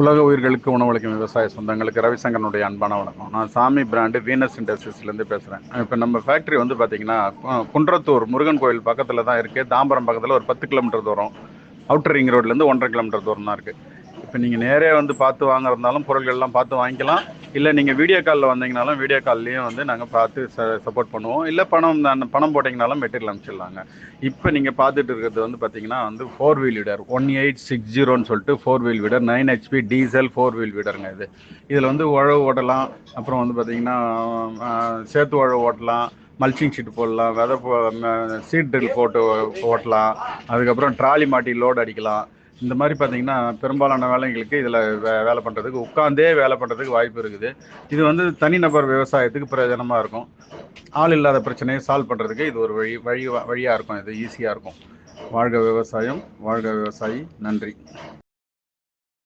உலக உயிர்களுக்கு உணவளிக்கும் விவசாய சொந்தங்களுக்கு ரவிசங்கரனுடைய அன்பான வணக்கம். நான் சாமி பிராண்டு வீனஸ் இண்டஸ்ட்ரீஸ்லேருந்து பேசுகிறேன். இப்போ நம்ம ஃபேக்ட்ரி வந்து பார்த்தீங்கன்னா குன்றத்தூர் முருகன் கோயில் பக்கத்தில் தான் இருக்குது. தாம்பரம் பக்கத்தில் ஒரு 10 கிலோமீட்டர் தூரம், அவுட்டர் ரிங் ரோட்லேருந்து 1.5 கிலோமீட்டர் தூரம் தான் இருக்குது. இப்போ நீங்கள் நேரே வந்து பார்த்து வாங்குறதுனாலும் பொருட்கள்லாம் பார்த்து வாங்கிக்கலாம். இல்லை நீங்கள் வீடியோ காலில் வந்தீங்கனாலும் வீடியோ கால்லையும் வந்து நாங்கள் பார்த்து சப்போர்ட் பண்ணுவோம். இல்லை பணம் போட்டிங்கனாலும் மெட்டீரியல் அனுப்பிச்சிடலாங்க. இப்போ நீங்கள் பார்த்துட்டு இருக்கிறது வந்து பார்த்தீங்கன்னா வந்து 4 வீல் வீடர் 1860 சொல்லிட்டு 4 வீல் வீடர் 9 HP டீசல் 4 வீல் வீடருங்க. இதில் வந்து உழவு ஓட்டலாம். அப்புறம் வந்து பார்த்தீங்கன்னா சேத்து உழவு ஓட்டலாம், மல்ச்சிங் ஷீட் போடலாம், சீட் ட்ரில் போட்டு ஓட்டலாம். அதுக்கப்புறம் ட்ராலி மாட்டி லோடு அடிக்கலாம். இந்த மாதிரி பார்த்தீங்கன்னா பெரும்பாலான வேலைங்களுக்கு இதில் வேலை பண்ணுறதுக்கு உட்காந்தே வேலை பண்ணுறதுக்கு வாய்ப்பு இருக்குது. இது வந்து தனிநபர் விவசாயத்துக்கு பிரயோஜனமாக இருக்கும். ஆள் இல்லாத பிரச்சனையை சால்வ் பண்ணுறதுக்கு இது ஒரு வழியாக இருக்கும். இது ஈஸியாக இருக்கும். வாழ்க விவசாயம், வாழ்க விவசாயி. நன்றி.